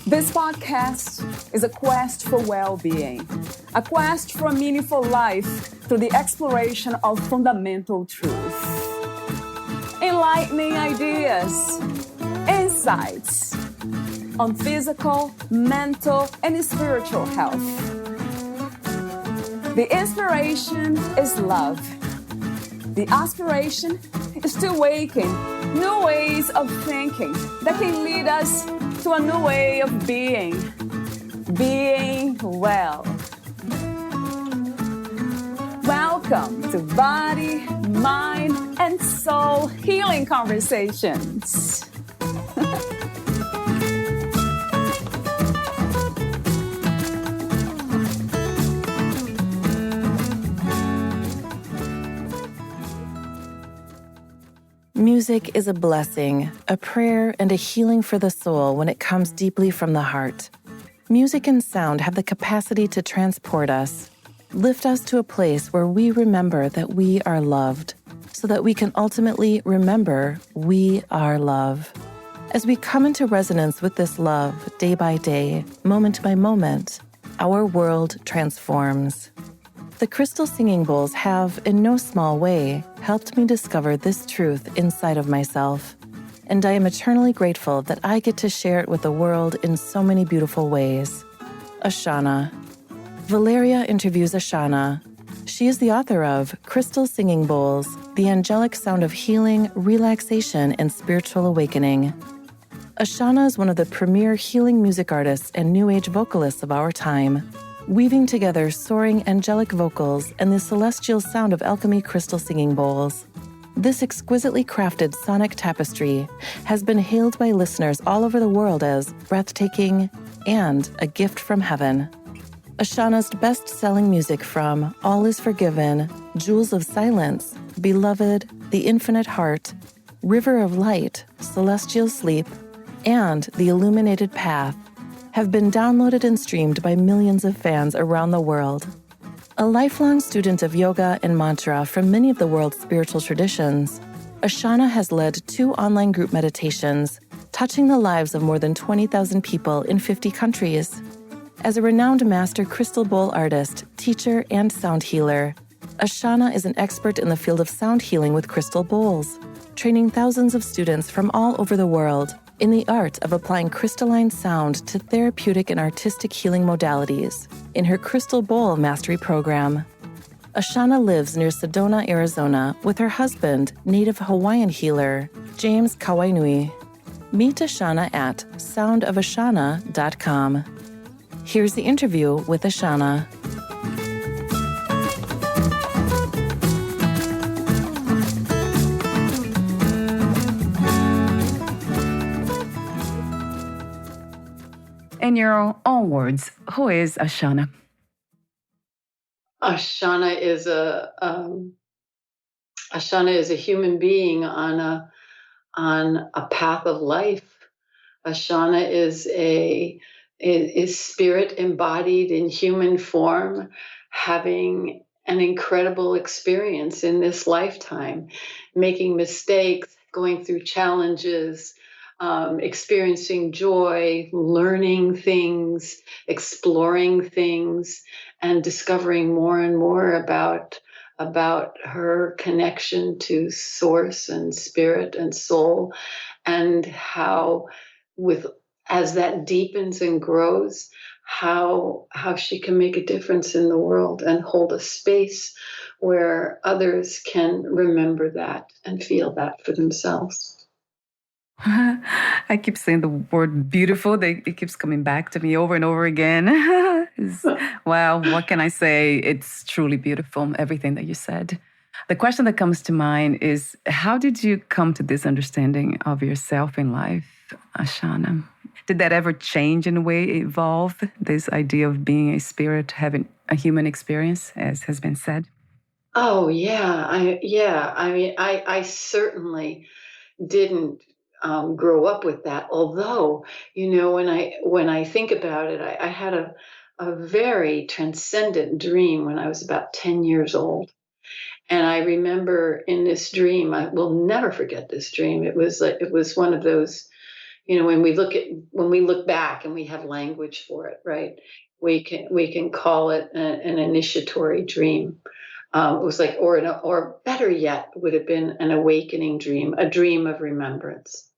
This podcast is a quest for well-being, a quest for a meaningful life through the exploration of fundamental truth. Enlightening ideas, insights on physical, mental, and spiritual health. The inspiration is love. The aspiration is to awaken new ways of thinking that can lead us to a new way of being well. Welcome to Body, Mind, and Soul Healing Conversations. Music is a blessing, a prayer, and a healing for the soul when it comes deeply from the heart. Music and sound have the capacity to transport us, lift us to a place where we remember that we are loved, so that we can ultimately remember we are love. As we come into resonance with this love day by day, moment by moment, our world transforms. The crystal singing bowls have, in no small way, helped me discover this truth inside of myself, and I am eternally grateful that I get to share it with the world in so many beautiful ways. Ashana. Valeria interviews Ashana. She is the author of Crystal Singing Bowls, The Angelic Sound of Healing, Relaxation, and Spiritual Awakening. Ashana is one of the premier healing music artists and New Age vocalists of our time, weaving together soaring angelic vocals and the celestial sound of alchemy crystal singing bowls. This exquisitely crafted sonic tapestry has been hailed by listeners all over the world as breathtaking and a gift from heaven. Ashana's best-selling music from All Is Forgiven, Jewels of Silence, Beloved, The Infinite Heart, River of Light, Celestial Sleep, and The Illuminated Path have been downloaded and streamed by millions of fans around the world. A lifelong student of yoga and mantra from many of the world's spiritual traditions, Ashana has led 2 online group meditations, touching the lives of more than 20,000 people in 50 countries. As a renowned master crystal bowl artist, teacher, and sound healer, Ashana is an expert in the field of sound healing with crystal bowls, training thousands of students from all over the world in the art of applying crystalline sound to therapeutic and artistic healing modalities in her Crystal Bowl Mastery Program. Ashana lives near Sedona, Arizona, with her husband, native Hawaiian healer, James Kawainui. Meet Ashana at soundofashana.com. Here's the interview with Ashana. In your own words, who is Ashana? Ashana is a human being on a path of life. Ashana is spirit embodied in human form, having an incredible experience in this lifetime, making mistakes, going through challenges, experiencing joy, learning things, exploring things, and discovering more and more about her connection to source and spirit and soul, and how as that deepens and grows, how she can make a difference in the world and hold a space where others can remember that and feel that for themselves. I keep saying the word beautiful. It keeps coming back to me over and over again. Wow, what can I say? It's truly beautiful, everything that you said. The question that comes to mind is, how did you come to this understanding of yourself in life, Ashana? Did that ever change in a way, evolve, this idea of being a spirit, having a human experience, as has been said? Oh, yeah. I certainly didn't grow up with that. Although, when I think about it, I had a very transcendent dream when I was about 10 years old. And I remember in this dream, I will never forget this dream. It was one of those, when we look back and we have language for it, right? We can call it an initiatory dream. It was like, or better yet, would have been an awakening dream, a dream of remembrance.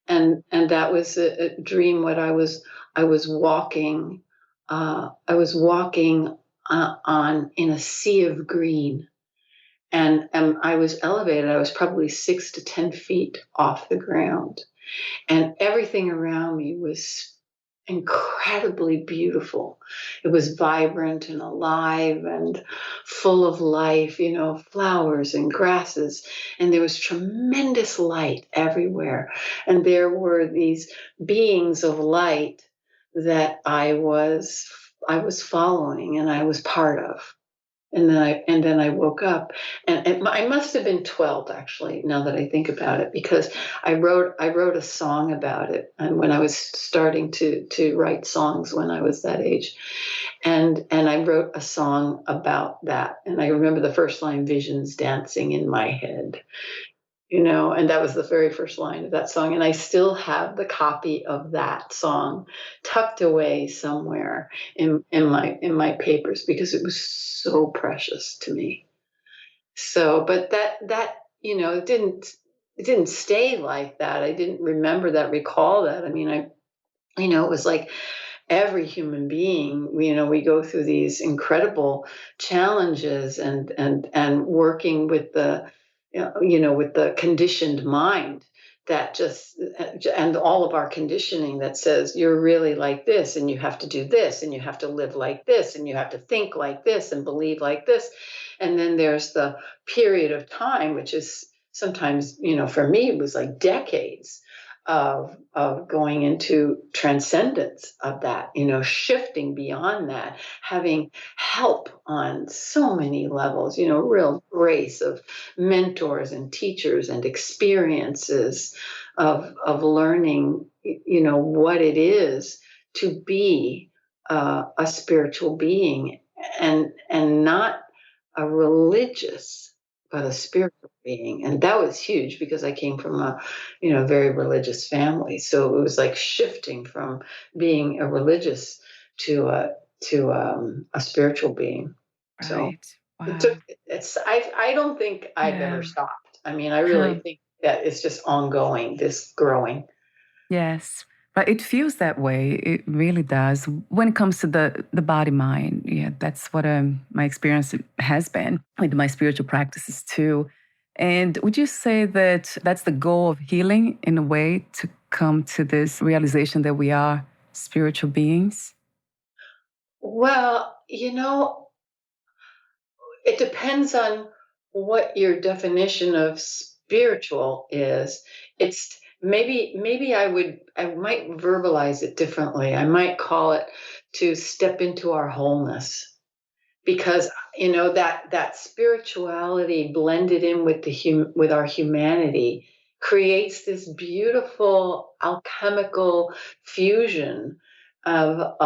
And that was a dream. What I was walking, on in a sea of green, and I was elevated. I was probably 6 to 10 feet off the ground, and everything around me was incredibly beautiful. It was vibrant and alive and full of life, flowers and grasses. And there was tremendous light everywhere. And there were these beings of light that I was following and I was part of. And then I woke up, and I must have been 12 actually. Now that I think about it, because I wrote a song about it, and when I was starting to write songs when I was that age, and I wrote a song about that, and I remember the first line, "Visions dancing in my head." And that was the very first line of that song. And I still have the copy of that song tucked away somewhere in my papers, because it was so precious to me. So, but that it didn't stay like that. I didn't remember that, recall that. I mean, it was like every human being, we go through these incredible challenges, and working with with the conditioned mind, that just, and all of our conditioning that says you're really like this, and you have to do this, and you have to live like this, and you have to think like this, and believe like this. And then there's the period of time, which is sometimes, for me, it was like decades of going into transcendence of that, shifting beyond that, having help on so many levels, real grace of mentors and teachers and experiences of learning, what it is to be a spiritual being, and not a religious, but a spiritual being. And that was huge, because I came from a very religious family. So it was like shifting from being a religious to a spiritual being. So Right. it Wow. took I don't think I've Yeah. ever stopped. I mean, I really think that it's just ongoing, this growing. Yes, but it feels that way. It really does. When it comes to the body mind, yeah, that's what my experience has been with my spiritual practices too. And would you say that that's the goal of healing, in a way, to come to this realization that we are spiritual beings? Well, it depends on what your definition of spiritual is. It's maybe I might verbalize it differently. I might call it to step into our wholeness, because that spirituality blended in with with our humanity creates this beautiful alchemical fusion of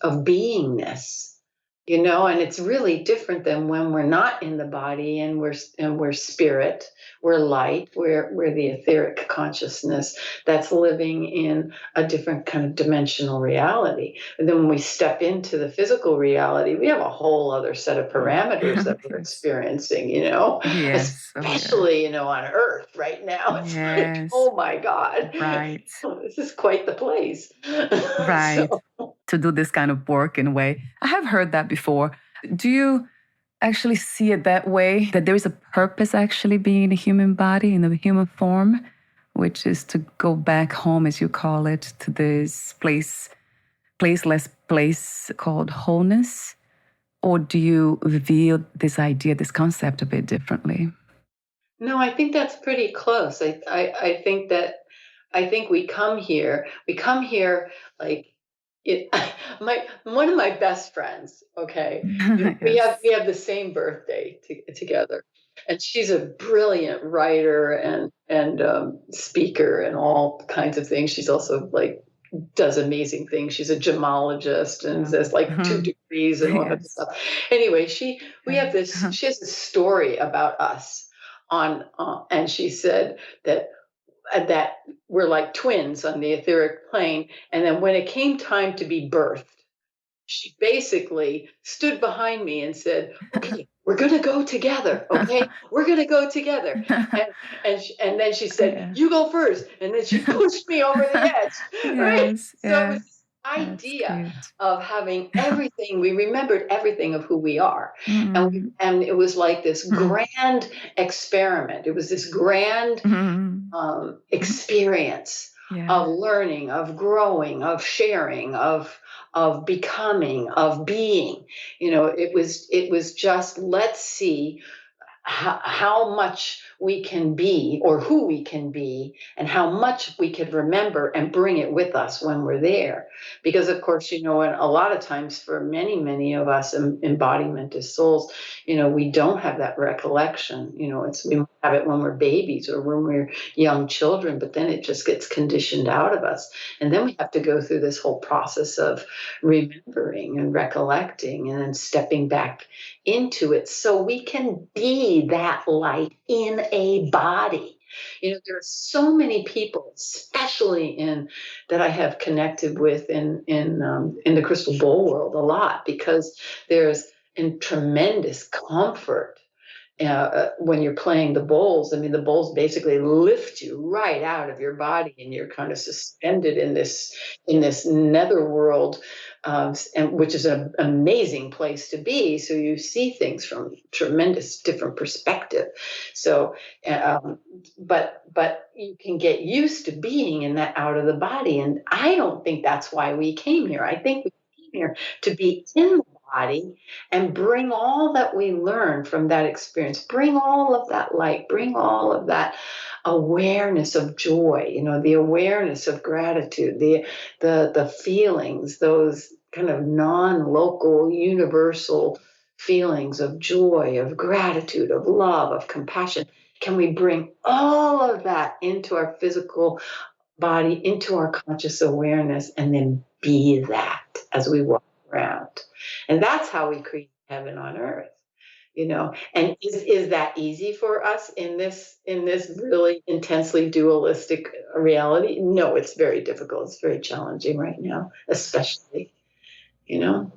beingness, and it's really different than when we're not in the body, and we're spirit, we're light, we're the etheric consciousness that's living in a different kind of dimensional reality. And then when we step into the physical reality, we have a whole other set of parameters that we're Yes. experiencing, Yes. Oh, yeah. especially, on Earth right now. It's like, Yes. oh my God, Right. this is quite the place. Right. So, To do this kind of work, in a way. I have heard that before. Do you actually see it that way? That there is a purpose actually being in a human body, in a human form, which is to go back home, as you call it, to this placeless place called wholeness? Or do you view this idea, this concept, a bit differently? no, I think that's pretty close. I think we come here like it. My one of my best friends. Okay, we have Yes. we have the same birthday together, and she's a brilliant writer and speaker and all kinds of things. She's also like does amazing things. She's a gemologist and Um, has like two mhm. trees and all that Yes. stuff. Anyway, we have this. Yeah. She has a story about us on, and she said that we're like twins on the etheric plane, and then when it came time to be birthed, she basically stood behind me and said, "Okay, we're going to go together. Okay, we're going to go together." And and then she said, Yeah. "You go first." And then she pushed me over the edge. Right. Yes. So it was Yeah. this That's idea cute. of having everything. We remembered everything of who we are, Mm. and it was like this Mm. grand experiment. It was this grand Mm. experience Yeah. of learning, of growing, of sharing, of becoming, of being. It was just, let's see how much we can be or who we can be and how much we can remember and bring it with us when we're there. Because of course, and a lot of times for many of us embodiment as souls, we don't have that recollection. We have it when we're babies or when we're young children, but then it just gets conditioned out of us. And then we have to go through this whole process of remembering and recollecting and then stepping back into it so we can be that light in a body. There are so many people, especially in that I have connected with in the crystal bowl world a lot, because there's in tremendous comfort when you're playing the bowls. I mean, the bowls basically lift you right out of your body, and you're kind of suspended in this netherworld, and which is an amazing place to be. So you see things from tremendous different perspective. So, but you can get used to being in that out of the body, and I don't think that's why we came here. I think we came here to be in the body and bring all that we learn from that experience, bring all of that light, bring all of that awareness of joy, the awareness of gratitude, the feelings, those kind of non-local, universal feelings of joy, of gratitude, of love, of compassion. Can we bring all of that into our physical body, into our conscious awareness, and then be that as we walk around? And that's how we create heaven on earth. And is that easy for us in this really intensely dualistic reality? No, it's very difficult. It's very challenging right now, especially.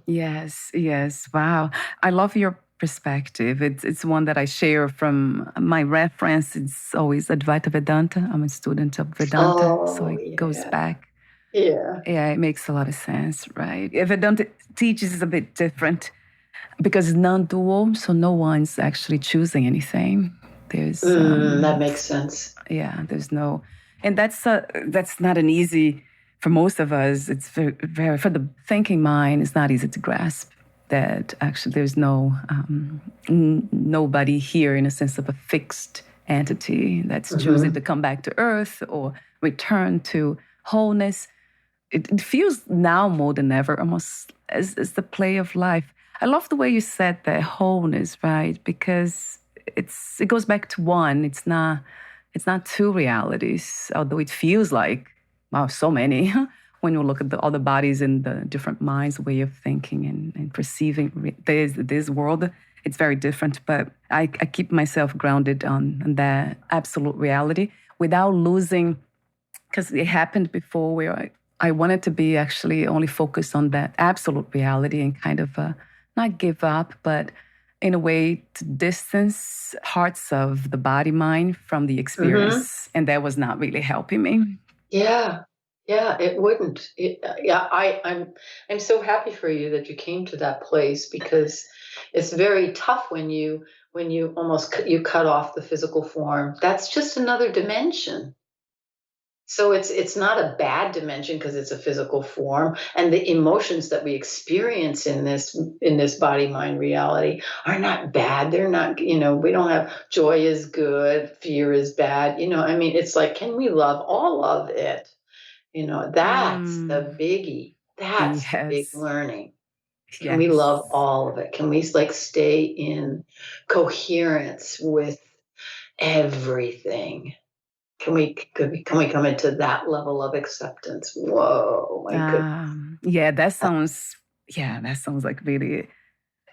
Yes, yes. Wow. I love your perspective. It's one that I share from my reference. It's always Advaita Vedanta. I'm a student of Vedanta, so Oh, it goes yeah. back. Yeah. Yeah, it makes a lot of sense, right? Vedanta teaches is a bit different because it's non-dual, so no one's actually choosing anything. There's That makes sense. yeah, there's no, and that's not an easy for most of us. It's very for the thinking mind. It's not easy to grasp that actually there's nobody here in a sense of a fixed entity that's choosing to come back to earth or return to wholeness. It feels now more than ever almost as the play of life. I love the way you said that wholeness, right? Because it goes back to one. It's not two realities, although it feels like, wow, so many. When you look at all the bodies and the different minds' way of thinking and perceiving this world, it's very different. But I keep myself grounded on that absolute reality without losing, because it happened before where I wanted to be actually only focused on that absolute reality and kind of not give up, but in a way to distance parts of the body mind from the experience. And that was not really helping me. Yeah. Yeah, it wouldn't. Yeah, I'm so happy for you that you came to that place, because it's very tough when you you cut off the physical form. That's just another dimension. So it's not a bad dimension because it's a physical form, and the emotions that we experience in this body mind reality are not bad. They're not, we don't have joy is good, fear is bad. I mean, it's like, can we love all of it? That's the biggie. That's the big Yes. learning. Can we Yes. love all of it? Can we stay in coherence with everything? Can we come into that level of acceptance? Whoa, my goodness. Yeah, that sounds Yeah, that sounds like really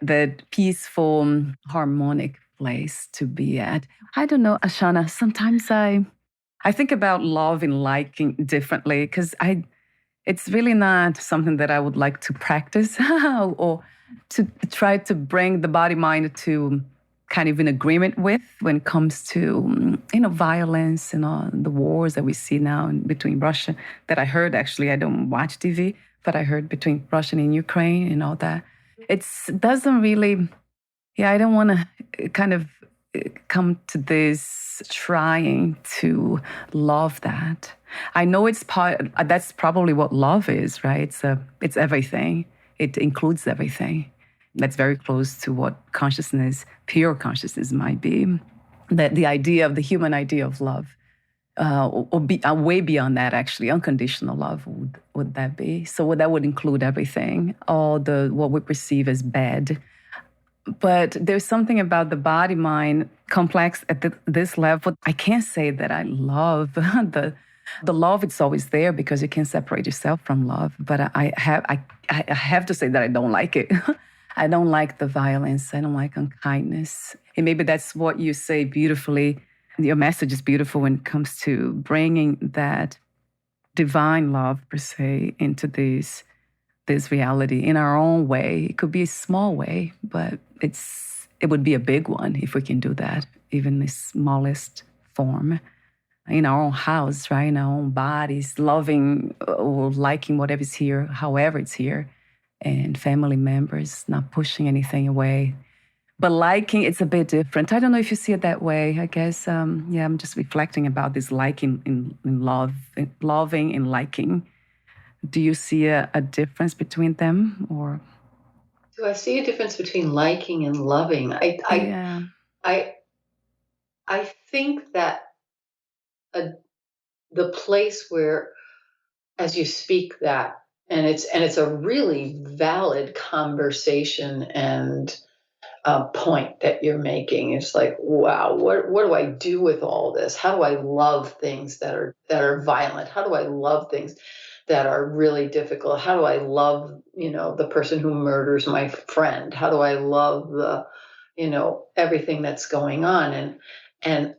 that peaceful, harmonic place to be at. I don't know, Ashana, sometimes I think about love and liking differently because it's really not something that I would like to practice or to try to bring the body mind to kind of in agreement with when it comes to violence and all the wars that we see now between Russia that I heard. Actually, I don't watch TV, but I heard between Russia and Ukraine and all that. It doesn't really, yeah, I don't want to kind of come to this trying to love that. I know it's part, that's probably what love is, right? It's everything. It includes everything. That's very close to what consciousness, pure consciousness might be. That the idea of the human idea of love, or be way beyond that, actually, unconditional love would that be? So that would include everything, all the what we perceive as bad. But there's something about the body mind complex at this level. I can't say that I love the love. It's always there because you can't separate yourself from love. But I have to say that I don't like it. I don't like the violence. I don't like unkindness. And maybe that's what you say beautifully. Your message is beautiful when it comes to bringing that divine love, per se, into this reality in our own way. It could be a small way, but it would be a big one if we can do that, even the smallest form. In our own house, right? In our own bodies, loving or liking whatever's here, however it's here, and family members, not pushing anything away. But liking, it's a bit different. I don't know if you see it that way. I guess, I'm just reflecting about this liking in love, loving and liking. Do you see a difference between them, or? Do I see a difference between liking and loving? Yeah. I think that the place where, as you speak that, and it's a really valid conversation and point that you're making. It's like, wow, what do I do with all this? How do I love things that are violent? How do I love things that are really difficult? How do I love, the person who murders my friend? How do I love everything that's going on? And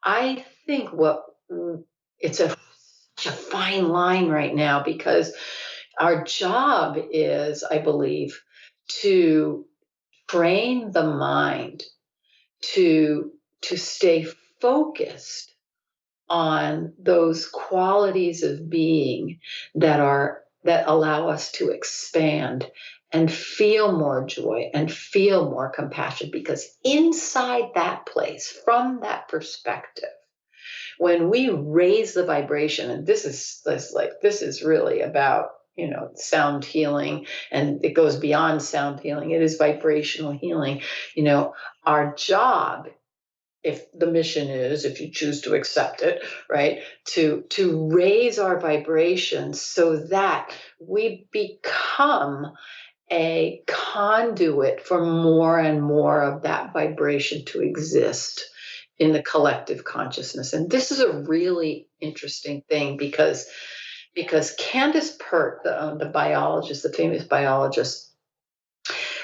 I think it's such a fine line right now because our job is, I believe, to train the mind to stay focused on those qualities of being that allow us to expand and feel more joy and feel more compassion, because inside that place, from that perspective, when we raise the vibration, and this is really about sound healing, and it goes beyond sound healing. It is vibrational healing. Our job, if the mission is, if you choose to accept it, right, to raise our vibration so that we become a conduit for more and more of that vibration to exist in the collective consciousness. And this is a really interesting thing because Candace Pert, the biologist, the famous biologist,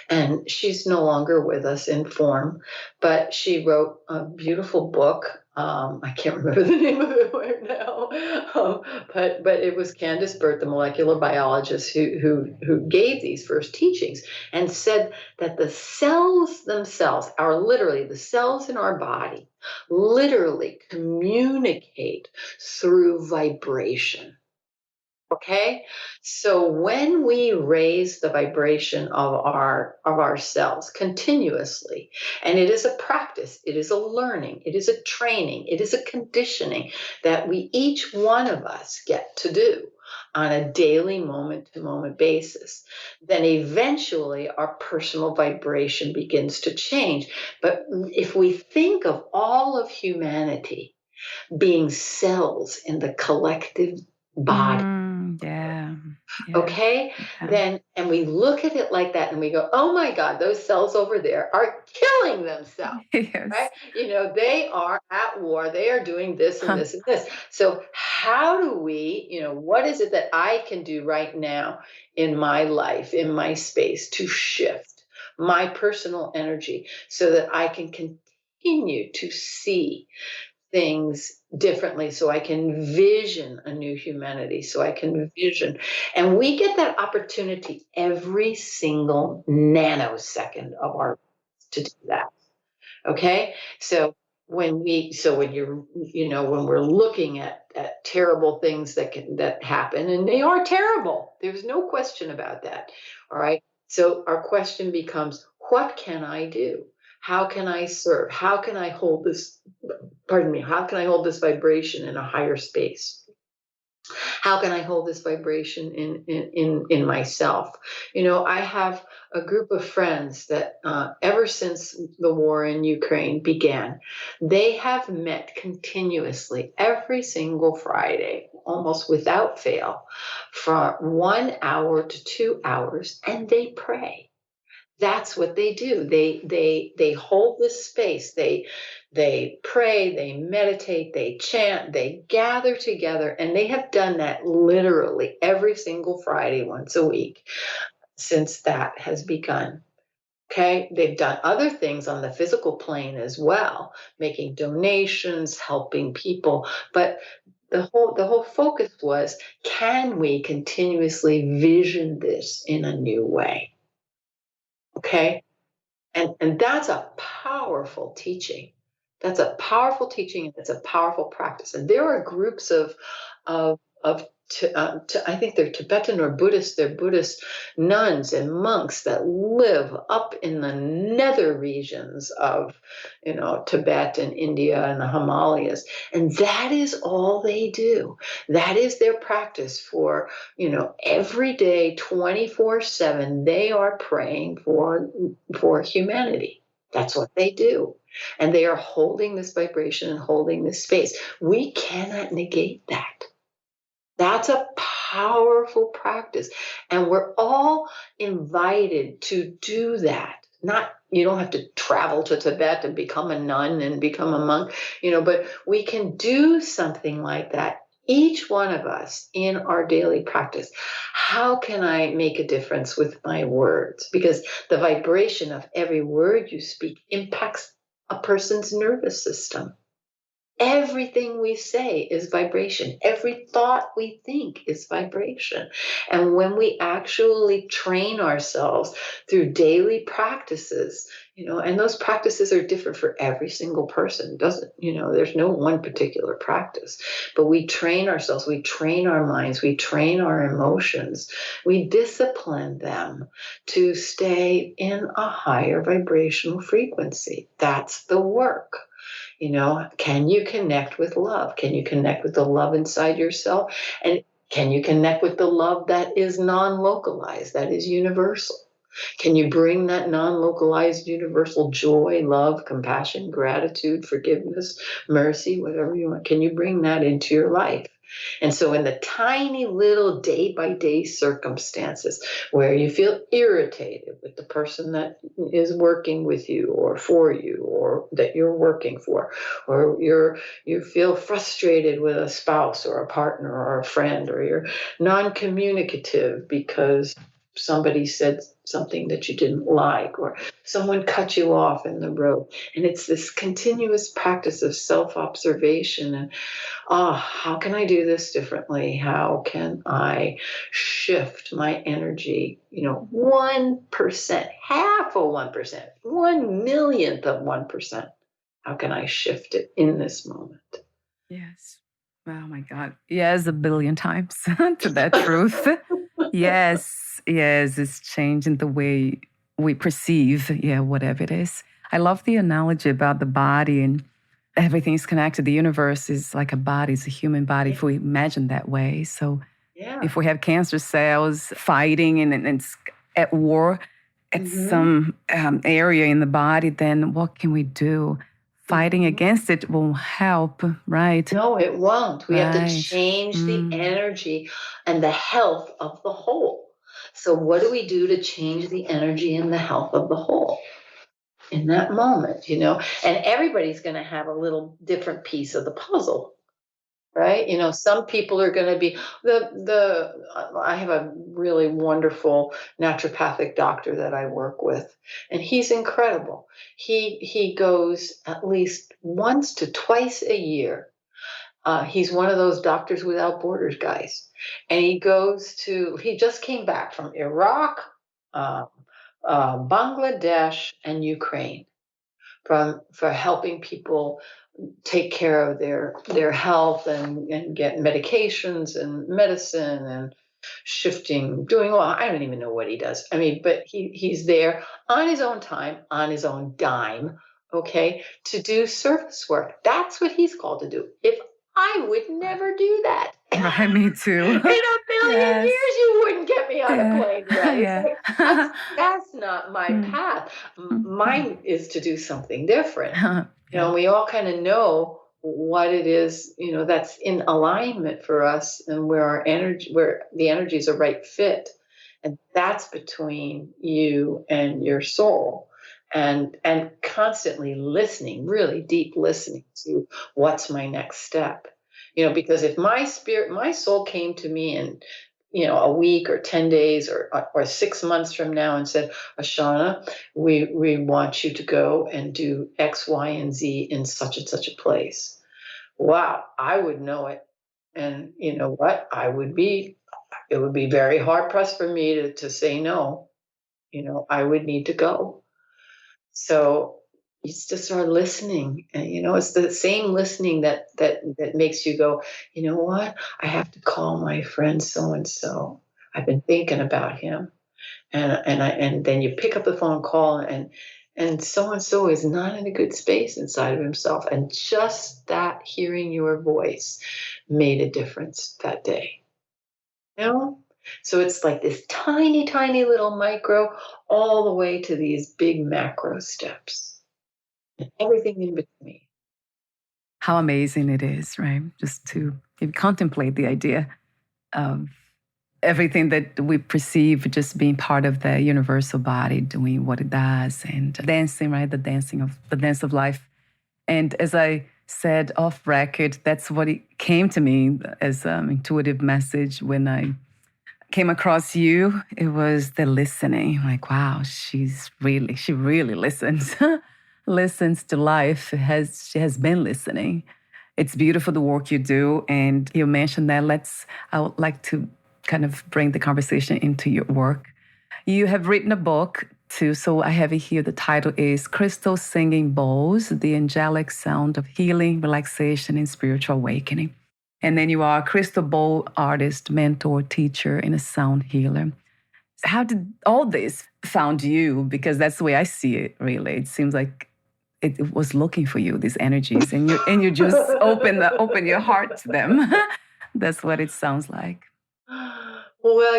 and she's no longer with us in form, but she wrote a beautiful book. I can't remember the name of it right now, but it was Candace Burt, the molecular biologist, who gave these first teachings and said that the cells themselves are literally the cells in our body, literally communicate through vibration. Okay, so when we raise the vibration of our cells continuously, and it is a practice, it is a learning, it is a training, it is a conditioning that we, each one of us, get to do on a daily moment to moment basis, then eventually our personal vibration begins to change. But if we think of all of humanity being cells in the collective body, Yeah. Yeah. Okay, Yeah. then, and we look at it like that and we go, oh my God, those cells over there are killing themselves, right? Yes. They are at war. They are doing this and Huh. this and this. So, how do we, what is it that I can do right now in my life, in my space to shift my personal energy so that I can continue to see things differently, so I can vision a new humanity, so I can vision. And we get that opportunity every single nanosecond of our to do that. Okay. So when when we're looking at terrible things that happen, and they are terrible, there's no question about that. All right. So our question becomes, what can I do? How can I serve? How can I hold this, pardon me, how can I hold this vibration in a higher space? How can I hold this vibration in myself? I have a group of friends that ever since the war in Ukraine began, they have met continuously every single Friday, almost without fail, from 1 hour to 2 hours, and they pray. That's what they do. They hold this space. They pray, they meditate, they chant, they gather together, and they have done that literally every single Friday once a week since that has begun. Okay, they've done other things on the physical plane as well, making donations, helping people, but the whole focus was, can we continuously vision this in a new way? Okay, and that's a powerful teaching. That's a powerful teaching, and it's a powerful practice. And there are groups I think they're Tibetan or Buddhist. They're Buddhist nuns and monks that live up in the nether regions of, Tibet and India and the Himalayas, and that is all they do. That is their practice for, every day, 24/7. They are praying for humanity. That's what they do. And they are holding this vibration and holding this space. We cannot negate that. That's a powerful practice. And we're all invited to do that. Not, you don't have to travel to Tibet and become a nun and become a monk, but we can do something like that. Each one of us in our daily practice. How can I make a difference with my words? Because the vibration of every word you speak impacts a person's nervous system. Everything we say is vibration. Every thought we think is vibration. And when we actually train ourselves through daily practices, and those practices are different for every single person. There's no one particular practice, but we train ourselves, we train our minds, we train our emotions, we discipline them to stay in a higher vibrational frequency. That's the work. Can you connect with love? Can you connect with the love inside yourself? And can you connect with the love that is non-localized, that is universal? Can you bring that non-localized universal joy, love, compassion, gratitude, forgiveness, mercy, whatever you want? Can you bring that into your life? And so in the tiny little day-by-day circumstances where you feel irritated with the person that is working with you or for you or that you're working for, or you feel frustrated with a spouse or a partner or a friend, or you're non-communicative because somebody said something that you didn't like, or someone cut you off in the road. And it's this continuous practice of self-observation and, how can I do this differently? How can I shift my energy, 1%, half of 1%, 1/1,000,000th of 1%? How can I shift it in this moment? Yes. Oh my God. Yes, a billion times to that truth. Yes. Yes. It's changing the way we perceive, whatever it is. I love the analogy about the body and everything is connected. The universe is like a body, it's a human body, if we imagine that way. So Yeah. if we have cancer cells fighting and it's at war at some area in the body, then what can we do fighting against it won't help, right? No, it won't. We have to Right. change the energy and the health of the whole. So, what do we do to change the energy and the health of the whole in that moment, And everybody's going to have a little different piece of the puzzle. Right? Some people are going to be I have a really wonderful naturopathic doctor that I work with, and he's incredible. He goes at least once to twice a year. He's one of those Doctors Without Borders guys, and he just came back from Iraq, uh, Bangladesh, and Ukraine for helping people take care of their health and get medications and medicine and doing well. I don't even know what he does. I mean, but he's there on his own time, on his own dime, okay, to do service work. That's what he's called to do. If I would never do that. Right, me too. In a million Yes. years, you wouldn't get me on a Yeah. plane, right? It's Yeah. like, that's not my path. Mine is to do something different. We all kind of know what it is, that's in alignment for us and where the energies are right fit. And that's between you and your soul. And constantly listening, really deep listening to what's my next step. Because if my soul came to me in, a week or 10 days or 6 months from now and said, Ashana, we want you to go and do X, Y, and Z in such and such a place. Wow, I would know it. And you know what? It would be very hard pressed for me to say no. I would need to go. So it's just start listening. And it's the same listening that makes you go, you know what? I have to call my friend so and so. I've been thinking about him. And then you pick up the phone call and so and so is not in a good space inside of himself. And just that hearing your voice made a difference that day. So it's like this tiny, tiny little micro all the way to these big macro steps and everything in between. How amazing it is, right? Just to contemplate the idea of everything that we perceive just being part of the universal body, doing what it does, and dancing, right? The dance of life. And as I said off record, that's what it came to me as an intuitive message when I came across you. It was the listening. Like, wow, she really listens, listens to life. She has been listening. It's beautiful the work you do, and you mentioned that. I would like to kind of bring the conversation into your work. You have written a book too, so I have it here. The title is Crystal Singing Bowls: The Angelic Sound of Healing, Relaxation, and Spiritual Awakening. And then you are a crystal bowl artist, mentor, teacher, and a sound healer. How did all this found you? Because that's the way I see it, really. It seems like it was looking for you, these energies, and you just open your heart to them. That's what it sounds like. Well,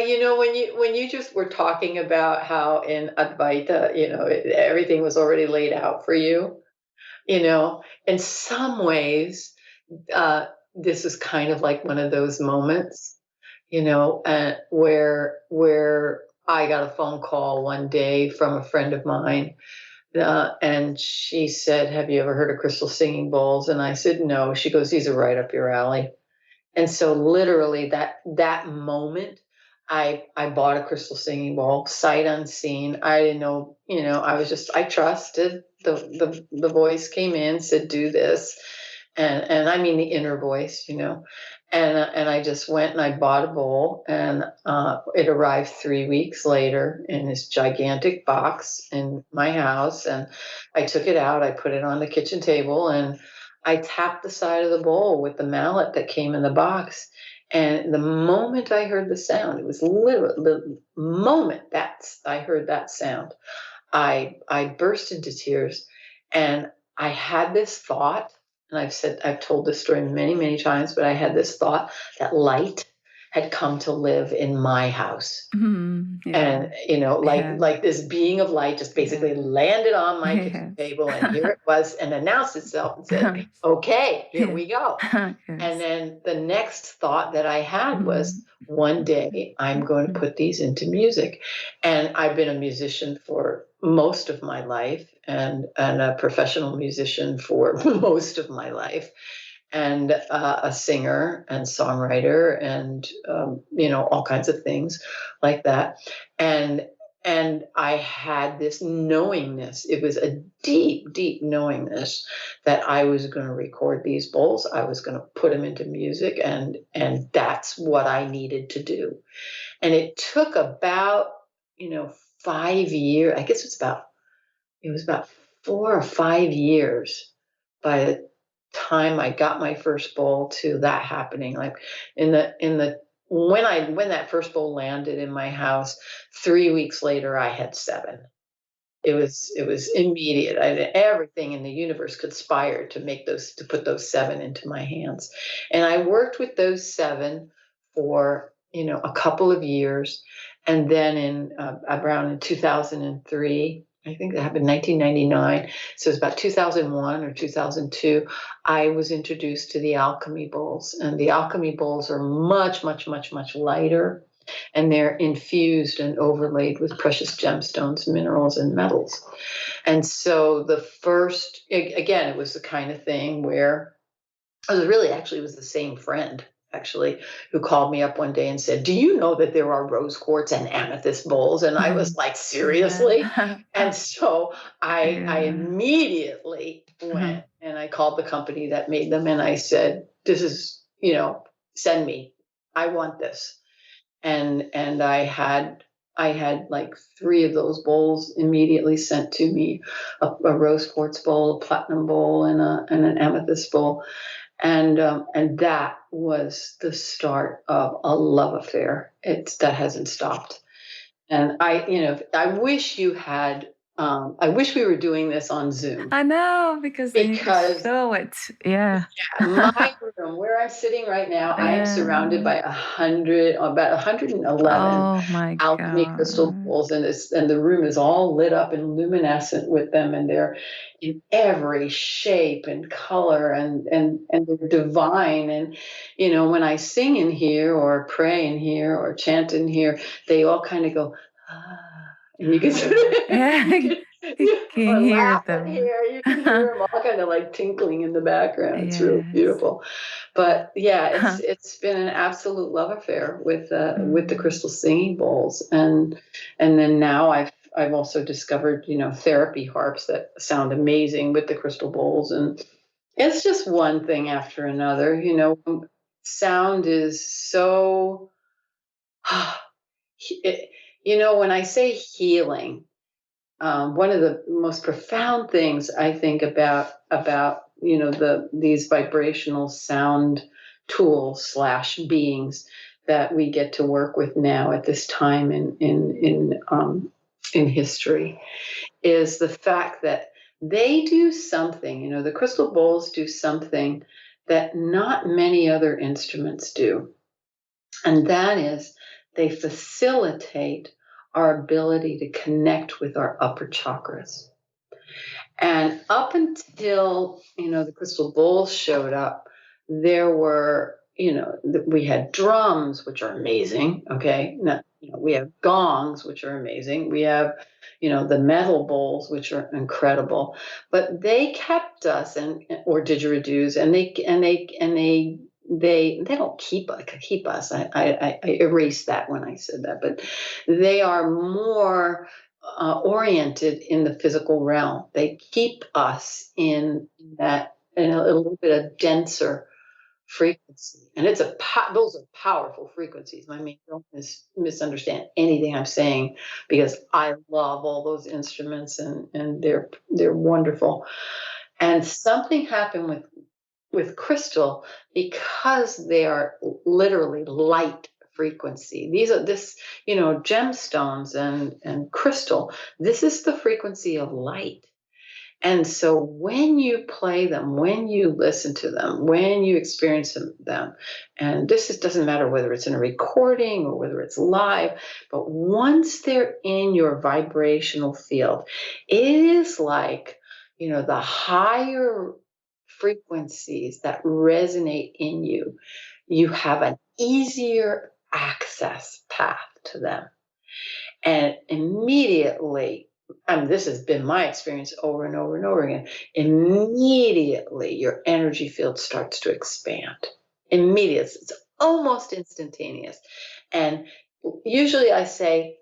when you just were talking about how in Advaita, everything was already laid out for you, in some ways, this is kind of like one of those moments, where I got a phone call one day from a friend of mine, and she said, "Have you ever heard of crystal singing bowls?" And I said, "No." She goes, "These are right up your alley." And so literally that moment, I bought a crystal singing bowl, sight unseen. I didn't know, I trusted the voice came in, said, "Do this." And I mean the inner voice, and I just went and I bought a bowl, and it arrived 3 weeks later in this gigantic box in my house. And I took it out, I put it on the kitchen table, and I tapped the side of the bowl with the mallet that came in the box. And the moment I heard the sound, it was literally the moment that I heard that sound, I burst into tears. And I had this thought, and I've told this story many, many times, but I had this thought that light had come to live in my house. Yeah. And, like this being of light just basically landed on my kitchen table, and here it was, and announced itself and said, okay, here we go. And then the next thought that I had was, one day I'm going to put these into music. And I've been a musician for most of my life, and a professional musician for most of my life, and a singer and songwriter, and all kinds of things like that. And I had this knowingness. It was a deep, deep knowingness that I was going to record these bowls. I was going to put them into music, and that's what I needed to do. And it took about 5 years. I guess it was about 4 or 5 years by the time I got my first bowl to that happening. Like when that first bowl landed in my house, 3 weeks later I had 7. It was immediate. Everything in the universe conspired to put those 7 into my hands. And I worked with those 7 for a couple of years, and then around in 2003, I think that happened in 1999. So it was about 2001 or 2002. I was introduced to the alchemy bowls, and the alchemy bowls are much, much, much, much lighter, and they're infused and overlaid with precious gemstones, minerals, and metals. And so the first, again, it was the kind of thing where it was the same friend, actually, who called me up one day and said, do you know that there are rose quartz and amethyst bowls? And I was like, seriously? And so I immediately went and I called the company that made them, and I said, this is, send me, I want this. And I had like 3 of those bowls immediately sent to me, a rose quartz bowl, a platinum bowl, and an amethyst bowl. And that was the start of a love affair. That hasn't stopped. And I wish you had. I wish we were doing this on Zoom. I know, because then you can show it. Yeah. My room, where I'm sitting right now, I am surrounded by about 111 alchemy crystal bowls, and the room is all lit up and luminescent with them, and they're in every shape and color, and they're divine. And when I sing in here, or pray in here, or chant in here, they all kind of go, ah. And you can or laugh in here. You can hear them all kind of like tinkling in the background. It's really beautiful. But yeah, it's been an absolute love affair with the crystal singing bowls, and then now I've also discovered therapy harps that sound amazing with the crystal bowls, and it's just one thing after another. Sound is so. When I say healing, one of the most profound things I think about these vibrational sound tools / beings that we get to work with now at this time in history is the fact that they do something. The crystal bowls do something that not many other instruments do, and that is they facilitate our ability to connect with our upper chakras. And up until, the crystal bowls showed up, there were, we had drums, which are amazing. Okay. Now, we have gongs, which are amazing. We have, the metal bowls, which are incredible, but they kept us or didgeridoos, and they don't keep us. I erased that when I said that, but they are more oriented in the physical realm. They keep us in a little bit of denser frequency, and those are powerful frequencies. I mean, don't misunderstand anything I'm saying, because I love all those instruments, and they're wonderful. And something happened with crystal, because they are literally light frequency. These are gemstones and crystal. This is the frequency of light. And so when you play them, when you listen to them, when you experience them, and doesn't matter whether it's in a recording or whether it's live, but once they're in your vibrational field, it is like, the higher frequencies that resonate in you, you have an easier access path to them. And immediately, this has been my experience over and over and over again, immediately your energy field starts to expand. Immediately. It's almost instantaneous. And usually I say,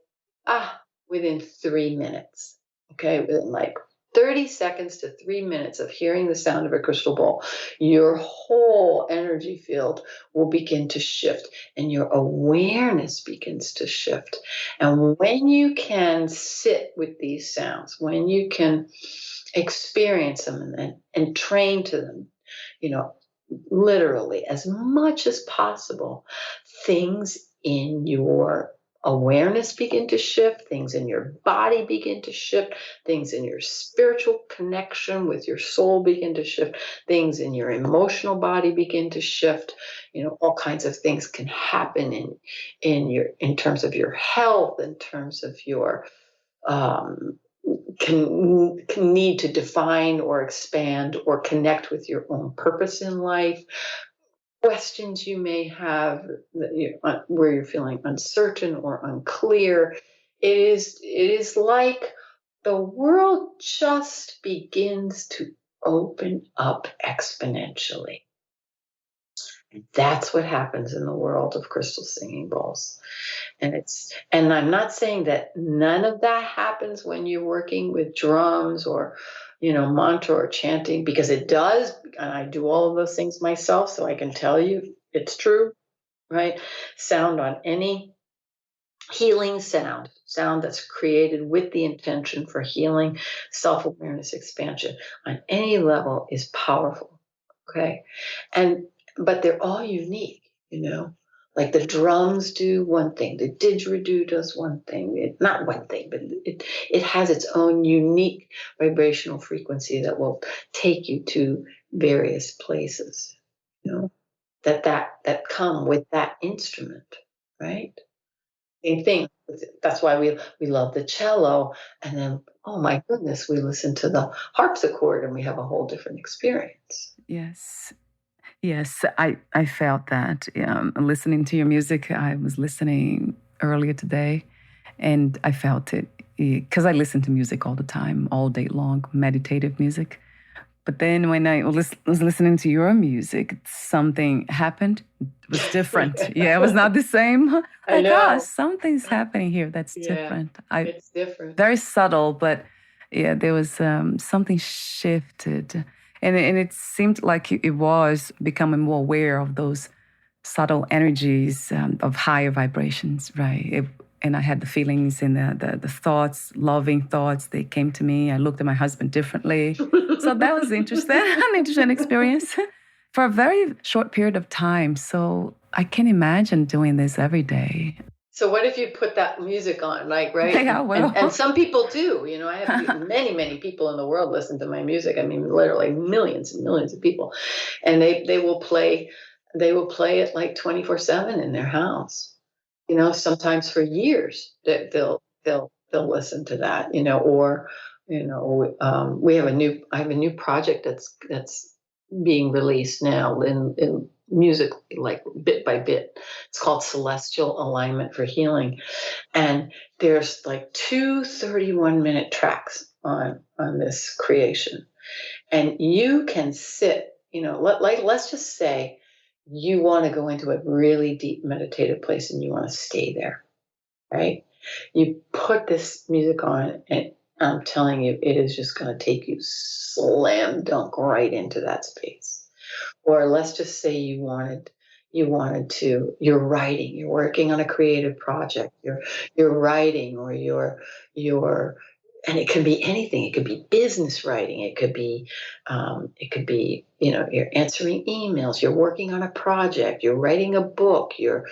within 3 minutes. Okay, within like 30 seconds to 3 minutes of hearing the sound of a crystal ball, your whole energy field will begin to shift and your awareness begins to shift. And when you can sit with these sounds, when you can experience them and train to them, literally as much as possible, things in your awareness begin to shift, things in your body begin to shift, things in your spiritual connection with your soul begin to shift, things in your emotional body begin to shift. All kinds of things can happen in terms of your health, in terms of your can need to define or expand or connect with your own purpose in life. Questions you may have where you're feeling uncertain or unclear. It is like the world just begins to open up exponentially. That's what happens in the world of crystal singing bowls. And I'm not saying that none of that happens when you're working with drums or, mantra or chanting, because it does. And I do all of those things myself, so I can tell you it's true, right? Sound on any healing sound that's created with the intention for healing, self-awareness, expansion on any level is powerful. Okay. But they're all unique, like the drums do one thing, the didgeridoo does one thing, not one thing, but it has its own unique vibrational frequency that will take you to various places, that come with that instrument, right? Same thing. That's why we love the cello, and then, oh my goodness, we listen to the harpsichord and we have a whole different experience. Yes. Yes, I felt that. Listening to your music, I was listening earlier today, and I felt it because I listen to music all the time, all day long, meditative music. But then when I was listening to your music, something happened. It was different. Yeah, it was not the same. I know. Something's happening here that's different. It's different. Very subtle, but yeah, there was something shifted. And it seemed like it was becoming more aware of those subtle energies of higher vibrations, right? And I had the feelings and the thoughts, loving thoughts, they came to me. I looked at my husband differently. So that was interesting, an interesting experience for a very short period of time. So I can imagine doing this every day. So what if you put that music on, like, right? Yeah, well. And some people do. I have many, many people in the world listen to my music. I mean, literally millions and millions of people, and they will play it like 24/7 in their house. Sometimes for years that they'll listen to that. Or I have a new project that's being released now in music, like bit by bit. It's called Celestial Alignment for Healing. And there's like 2 31-minute tracks on this creation. And you can sit, let's just say you want to go into a really deep meditative place and you want to stay there, right? You put this music on and I'm telling you, it is just going to take you slam dunk right into that space. Or let's just say you're writing, you're working on a creative project, you're writing, or you're and it can be anything. It could be business writing. It could be, you're answering emails. You're working on a project. You're writing a book. You're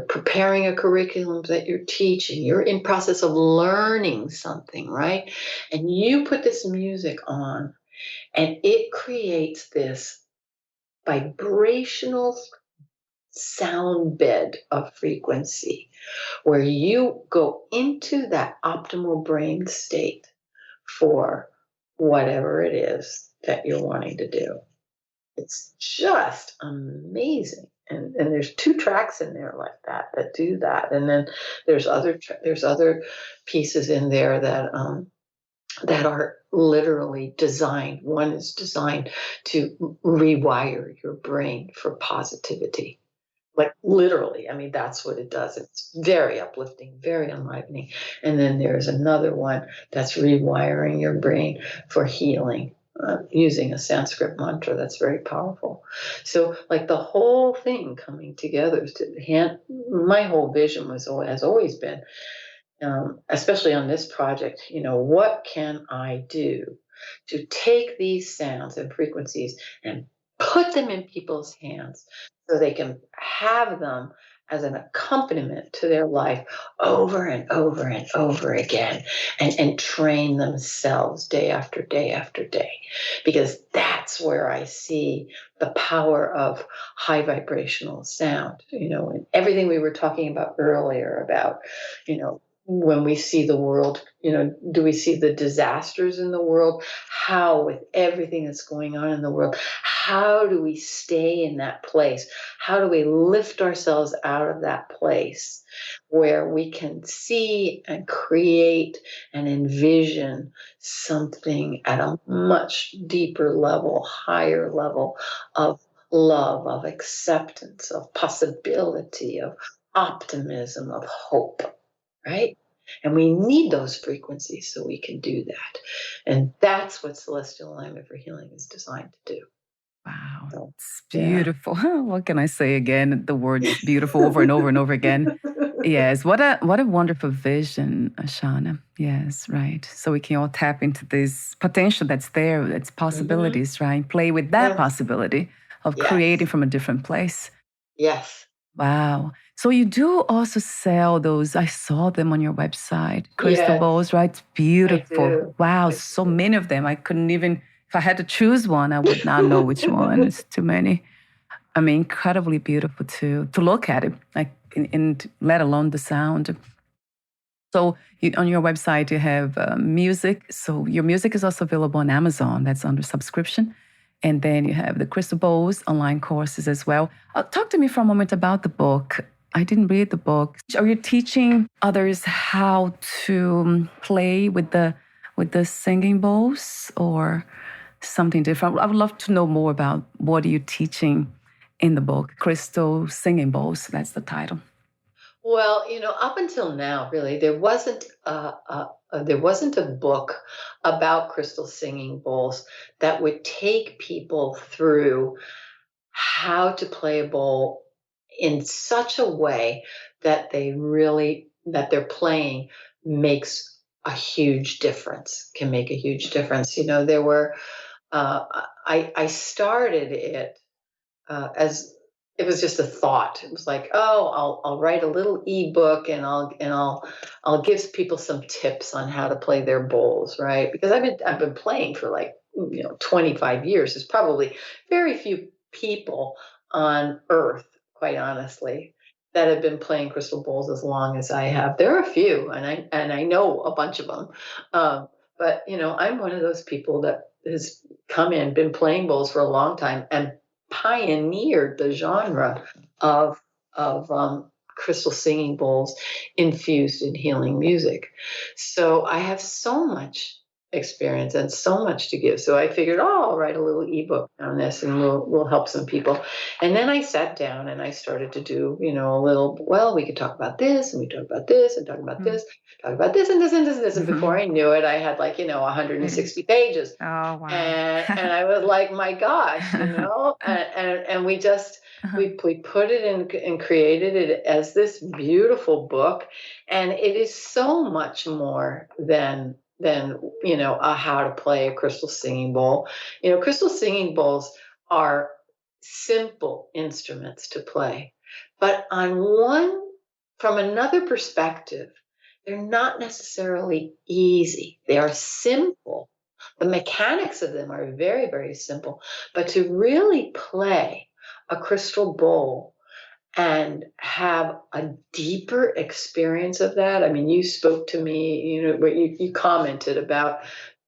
preparing a curriculum that you're teaching. You're in process of learning something, right? And you put this music on, and it creates this vibrational sound bed of frequency where you go into that optimal brain state for whatever it is that you're wanting to do. It's just amazing. And there's 2 tracks in there like that do that. And then there's other pieces in there that are literally designed. One is designed to rewire your brain for positivity. Like literally, I mean, that's what it does. It's very uplifting, very enlivening. And then there's another one that's rewiring your brain for healing, using a Sanskrit mantra that's very powerful. So, like the whole thing coming together my whole vision has always been, especially on this project, what can I do to take these sounds and frequencies and put them in people's hands so they can have them as an accompaniment to their life over and over and over again, and train themselves day after day after day. Because that's where I see the power of high vibrational sound, and everything we were talking about earlier about, when we see the world, do we see the disasters in the world? How, with everything that's going on in the world, how do we stay in that place? How do we lift ourselves out of that place where we can see and create and envision something at a much deeper level, higher level of love, of acceptance, of possibility, of optimism, of hope? Right? And we need those frequencies so we can do that. And that's what Celestial Alignment for Healing is designed to do. Wow, So, it's yeah. beautiful. What can I say again? The words beautiful over and over and over again. Yes, what a wonderful vision, Ashana. Yes, right. So we can all tap into this potential that's there, its possibilities, right? Play with that Yes. possibility of Yes. creating from a different place. Yes. Wow. So you do also sell those, I saw them on your website, crystal Yes, bowls, right? It's I beautiful. do. Wow, I so do. many of them. I couldn't even, if I had to choose one, I would not know which one. It's too many. I mean, incredibly beautiful to look at it, like, and let alone the sound. So on your website, you have music. So your music is also available on Amazon. That's under subscription. And then you have the Crystal Bowls online courses as well. Talk to me for a moment about the book. I didn't read the book. Are you teaching others how to play with the singing bowls or something different? I would love to know more about what are you teaching in the book, Crystal Singing Bowls. That's the title. Well, up until now, really, there wasn't a book about crystal singing bowls that would take people through how to play a bowl in such a way that their playing makes a huge difference, can make a huge difference. There were, uh, I started it as it was just a thought. It was like, oh, I'll write a little ebook, and I'll give people some tips on how to play their bowls, right? Because I've been playing for like 25 years. There's probably very few people on Earth, quite honestly, that have been playing crystal bowls as long as I have. There are a few, and I know a bunch of them, but I'm one of those people that has been playing bowls for a long time, and pioneered the genre of crystal singing bowls infused in healing music. So I have so much experience and so much to give. So I figured, oh, I'll write a little ebook on this and we'll help some people. And then I sat down and I started to do, a little, well, we could talk about this and we talk about this and talk about Mm. this, talk about this and this and this and this. And before Mhm. I knew it, I had 160 pages. Oh, wow. And I was like, my gosh, and we put it in and created it as this beautiful book. And it is so much more than how to play a crystal singing bowl. Crystal singing bowls are simple instruments to play, but from another perspective, they're not necessarily easy. They are simple. The mechanics of them are very, very simple, but to really play a crystal bowl and have a deeper experience of that. I mean, you spoke to me, where you commented about,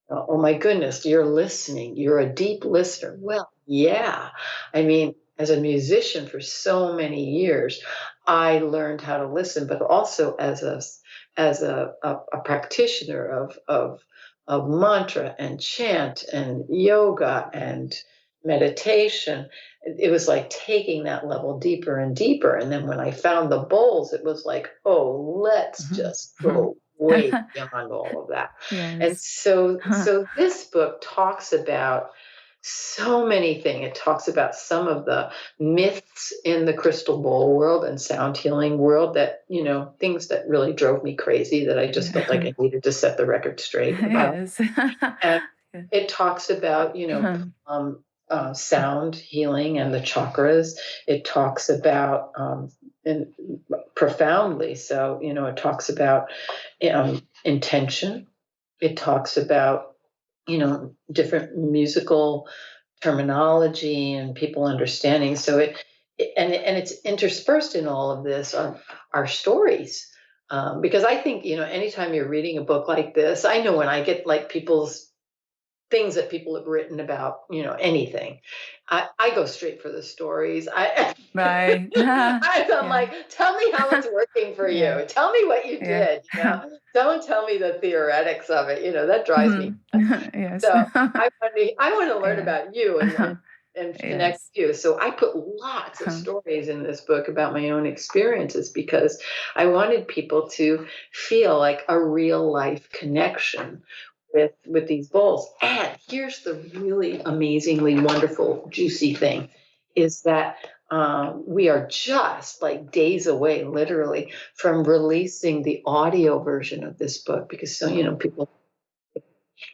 oh my goodness, you're listening. You're a deep listener. Well, yeah. I mean, as a musician for so many years, I learned how to listen, but also as a practitioner of mantra and chant and yoga and meditation. It was like taking that level deeper and deeper. And then when I found the bowls, it was like, oh, let's Mhm. just go way beyond all of that. And Yes. so this book talks about so many things. It talks about some of the myths in the crystal bowl world and sound healing world that, things that really drove me crazy that I just felt like I needed to set the record straight about. Yes. And Yeah. it talks about, sound healing and the chakras. It talks about, and profoundly so, it talks about intention. It talks about, different musical terminology and people understanding. So and it's interspersed in all of this are stories. Because I think, anytime you're reading a book like this, I know when I get like people's things that people have written about, anything. I go straight for the stories. Right. I'm Yeah. like, tell me how it's working for Yeah. you. Tell me what you Yeah. did. Don't tell me the theoretics of it. That drives me Mhm. Yes. so I want to learn Yeah. about you and connect Yes. with you. So I put lots of stories in this book about my own experiences because I wanted people to feel like a real life connection with these bowls. And here's the really amazingly wonderful, juicy thing is that we are just like days away, literally, from releasing the audio version of this book because so people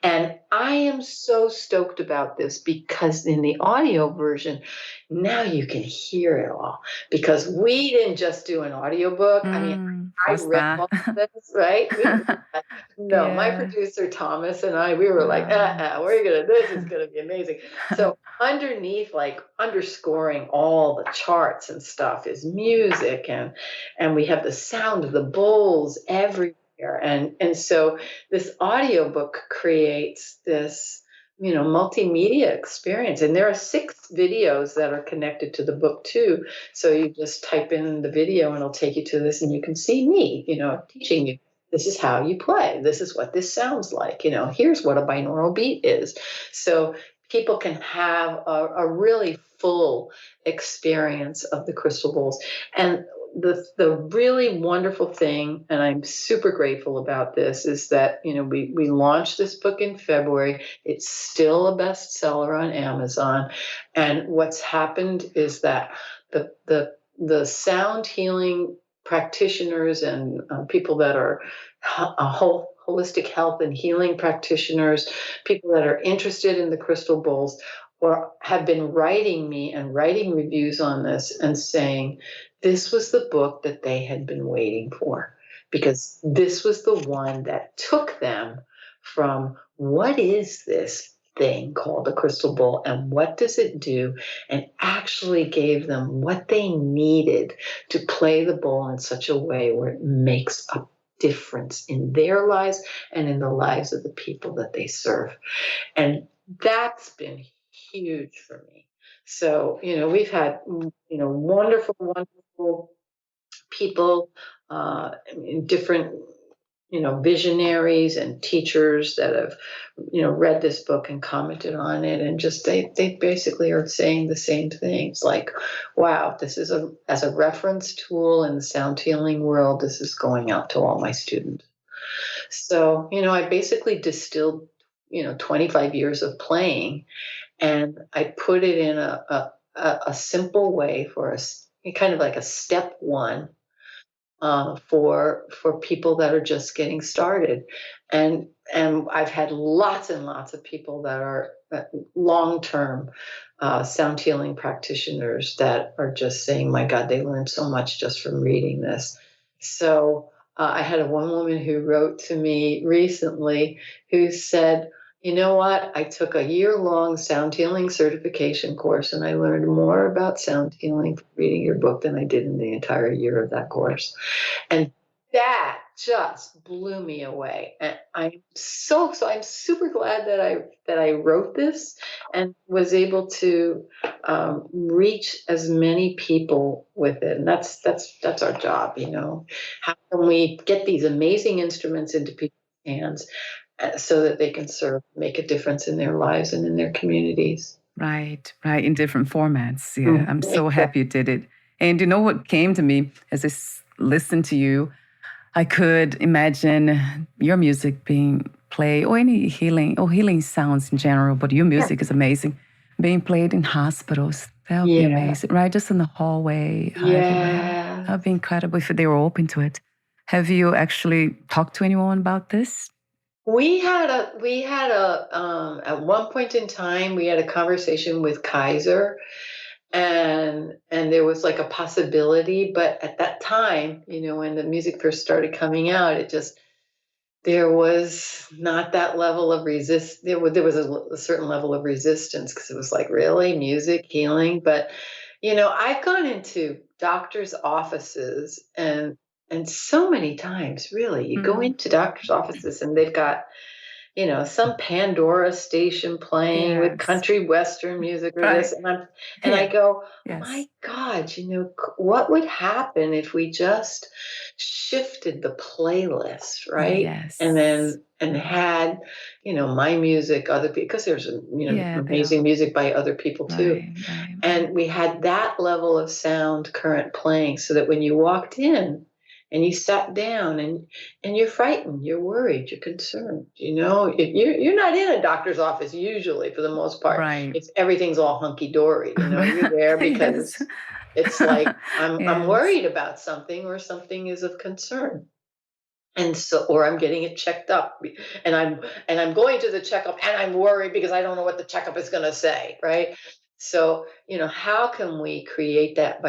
and I am so stoked about this because in the audio version, now you can hear it all. Because we didn't just do an audiobook. I mean, I read Costa. all of this, right? We didn't do that. No, my Yeah. producer Thomas and I, we were like, Wow. this is gonna be amazing. So underneath, like underscoring all the charts and stuff is music and we have the sound of the bowls everywhere. And so this audiobook creates this multimedia experience and there are 6 videos that are connected to the book too, so you just type in the video and it'll take you to this and you can see me teaching you this is how you play, this is what this sounds like, here's what a binaural beat is, so people can have a really full experience of the crystal bowls. And the really wonderful thing, and I'm super grateful about this, is that we launched this book in February. It's still a bestseller on Amazon, and what's happened is that the sound healing practitioners and people that are whole holistic health and healing practitioners, people that are interested in the crystal bowls, or have been writing me and writing reviews on this and saying this was the book that they had been waiting for because this was the one that took them from what is this thing called a crystal ball and what does it do, and actually gave them what they needed to play the bowl in such a way where it makes a difference in their lives and in the lives of the people that they serve. And that's been huge for me. So, we've had, wonderful, wonderful people in different visionaries and teachers that have, read this book and commented on it, and just they basically are saying the same things, like, wow, this is as a reference tool in the sound healing world, this is going out to all my students. So, I basically distilled, 25 years of playing, and I put it in a simple way for us, kind of like a step one, for people that are just getting started, and I've had lots and lots of people that are long term sound healing practitioners that are just saying, "My God, they learned so much just from reading this." So I had one woman who wrote to me recently who said, "You know what? I took a year-long sound healing certification course, and I learned more about sound healing from reading your book than I did in the entire year of that course." And that just blew me away. And I'm super glad that I wrote this and was able to reach as many people with it. And that's our job, How can we get these amazing instruments into people's hands so that they can make a difference in their lives and in their communities? Right, right, in different formats. Yeah, I'm so Exactly. happy you did it. And you know what came to me as I listened to you? I could imagine your music being played, or any healing sounds in general, but your Yeah. music is amazing, being played in hospitals. That would be Yeah. amazing, right? Just in the hallway, everywhere. That Yeah. would be incredible if they were open to it. Have you actually talked to anyone about this? We had a at one point in time, we had a conversation with Kaiser, and there was like a possibility, but at that time, when the music first started coming out, there was not that level of there was a certain level of resistance, because it was like, really, music healing? But I've gone into doctors' offices, and so many times, really, you go Mm, into doctors' offices and they've got some Pandora station playing with yes, country western music or right. this, and I Yeah, go, my yes. God, what would happen if we just shifted the playlist, right? And Yes. then had, my music, other people, because there's Yeah, there amazing are. music by other people too. Right, right, right. And we had that level of sound current playing, so that when you walked in and you sat down, and you're frightened, you're worried, you're concerned, you're not in a doctor's office usually, for the most part. Right. It's everything's all hunky dory. You're there Yes. because it's like, I'm Yes. worried about something, or something is of concern. And so, or I'm getting it checked up, and I'm going to the checkup, and I'm worried because I don't know what the checkup is going to say, right? So, how can we create that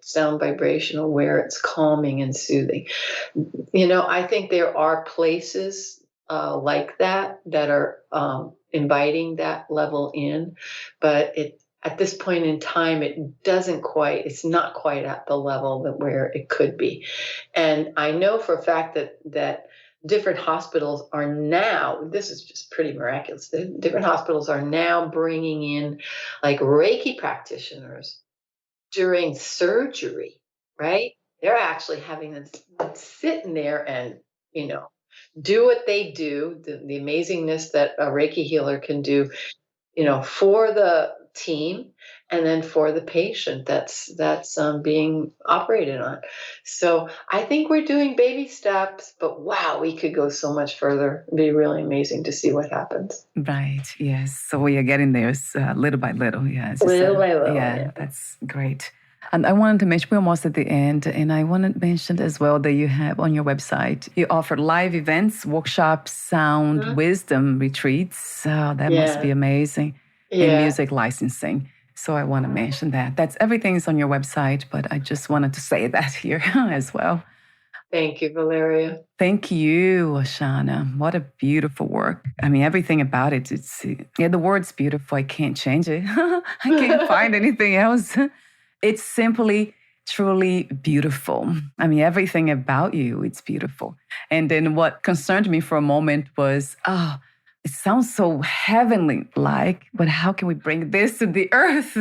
sound vibrational where it's calming and soothing? I think there are places like that are inviting that level in, but at this point in time, it's not quite at the level that where it could be. And I know for a fact that different hospitals are now, this is just pretty miraculous, different hospitals are now bringing in like Reiki practitioners during surgery, right? They're actually having them sit in there and, you know, do what they do, the amazingness that a Reiki healer can do, for the team, and then for the patient that's being operated on. So I think we're doing baby steps, but wow, we could go so much further. It'd be really amazing to see what happens. Right. Yes. So we are getting there little by little. Yeah. As you Little said. by little, Yeah. yeah. That's great. And I wanted to mention, we're almost at the end, and I wanted to mention as well that you have on your website, you offer live events, workshops, sound, Mhm. wisdom retreats. So that must be Yeah, amazing. And yeah. music licensing. So I want to mention that. That's everything is on your website, but I just wanted to say that here as well. Thank you, Valeria. Thank you, Ashana. What a beautiful work. I mean, everything about it, the word's beautiful. I can't change it. I can't find anything else. It's simply, truly beautiful. I mean, everything about you, it's beautiful. And then what concerned me for a moment was, it sounds so heavenly like, but how can we bring this to the earth?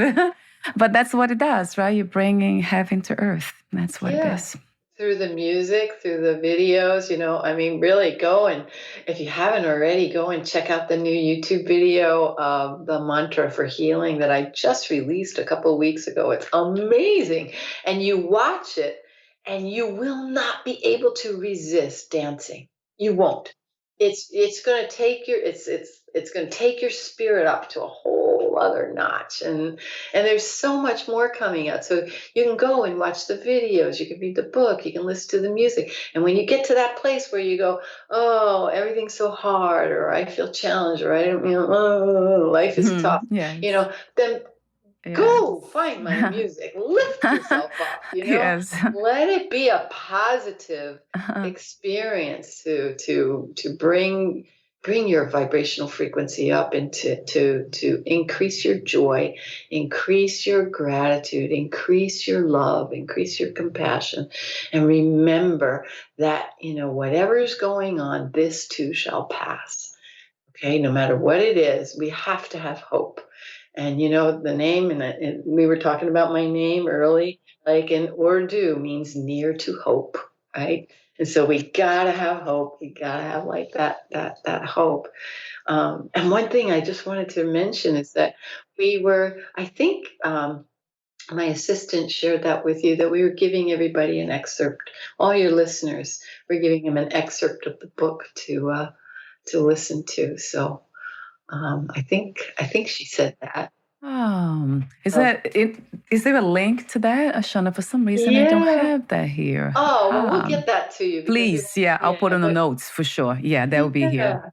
But that's what it does, right? You're bringing heaven to earth. That's what it Yeah. is. through the music, through the videos, I mean, really go and if you haven't already, go and check out the new YouTube video of the mantra for healing that I just released a couple of weeks ago. It's amazing. And you watch it and you will not be able to resist dancing. You won't. It's going to take it's going to take your spirit up to a whole other notch, and there's so much more coming out. So you can go and watch the videos, you can read the book, you can listen to the music. And when you get to that place where you go, oh, everything's so hard, or I feel challenged, or I don't, oh, life is tough, Yes. then go Yes. find my music, lift yourself up, Yes. let it be a positive experience to bring your vibrational frequency up and to increase your joy, increase your gratitude, increase your love, increase your compassion. And remember that, whatever is going on, this too shall pass. Okay, no matter what it is, we have to have hope. And the name, and we were talking about my name early, like in Urdu means near to hope, right? And so we gotta have hope. We gotta have like that hope. And one thing I just wanted to mention is that I think my assistant shared that with you, that we were giving everybody an excerpt, all your listeners, we're giving them an excerpt of the book to listen to. So I think she said that. Is So, that it? Is there a link to that, Ashana? For some reason, I don't yeah. have that here. Oh, well, we'll get that to you because Please, yeah, I'll put on the but notes for sure. Yeah, that will be here. yeah,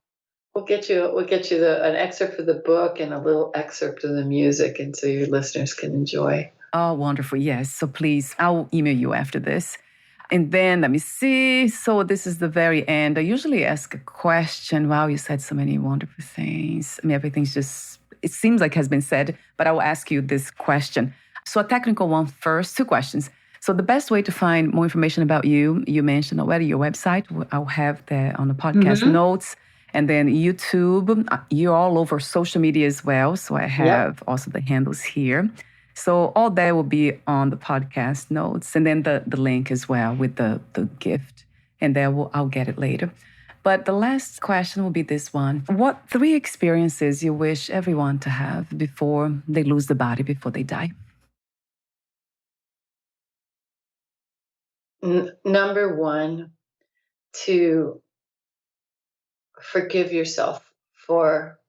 we'll get you an excerpt for the book and a little excerpt of the music, and so your listeners can enjoy. Oh, wonderful. Yes. So please, I'll email you after this. And then let me see. So this is the very end. I usually ask a question. Wow, you said so many wonderful things. I mean, everything's just, it seems like has been said, but I will ask you this question. So a technical one first, two questions. So the best way to find more information about you, you mentioned already your website. I'll have that on the podcast notes. And then YouTube, you're all over social media as well. So I have also the handles here. So all that will be on the podcast notes, and then the link as well with the gift. And then I'll get it later. But the last question will be this one. What 3 experiences you wish everyone to have before they lose the body, before they die? Number one, to forgive yourself for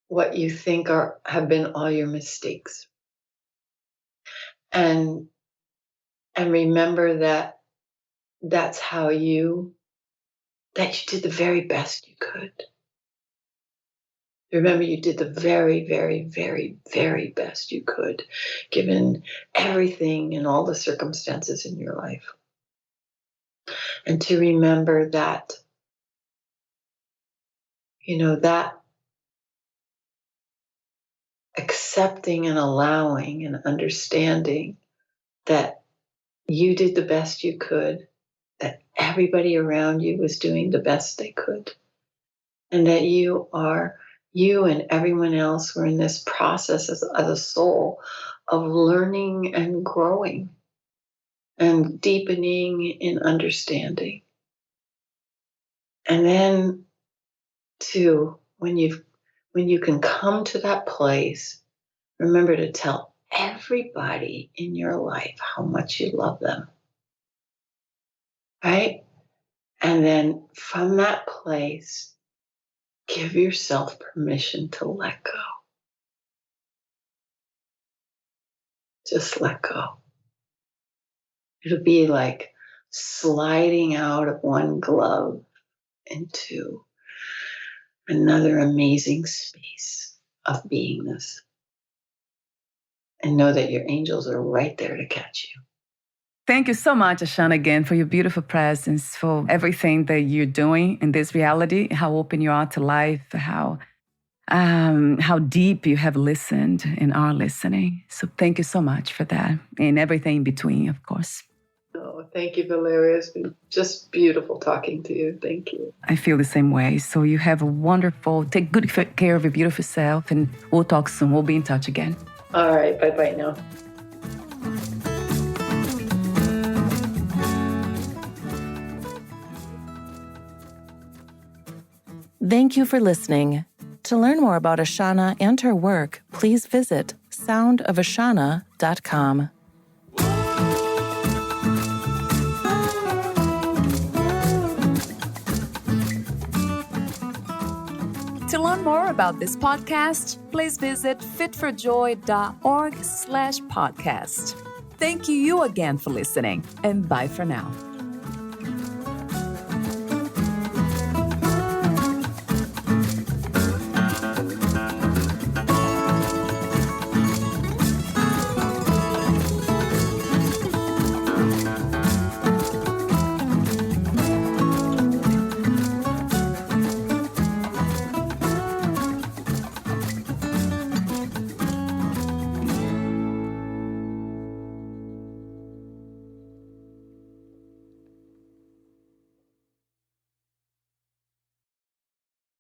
what you think have been all your mistakes, and remember that that's that you did the very best you could. Remember, you did the very, very, very, very best you could, given everything and all the circumstances in your life. And to remember that, that accepting and allowing and understanding that you did the best you could, that everybody around you was doing the best they could, and that you and everyone else were in this process as a soul of learning and growing and deepening in understanding. And then when you can come to that place, remember to tell everybody in your life how much you love them. Right? And then from that place, give yourself permission to let go. Just let go. It'll be like sliding out of one glove into another amazing space of beingness. And know that your angels are right there to catch you. Thank you so much, Ashana, again, for your beautiful presence, for everything that you're doing in this reality, how open you are to life, how deep you have listened and are listening. So thank you so much for that, and everything in between, of course. Oh, thank you, Valeria. It's been just beautiful talking to you. Thank you. I feel the same way. So you have a wonderful, take good care of your beautiful self, and we'll talk soon. We'll be in touch again. All right. Bye-bye now. Thank you for listening. To learn more about Ashana and her work, please visit soundofashana.com. To learn more about this podcast, please visit fitforjoy.org/podcast. Thank you again for listening, and bye for now.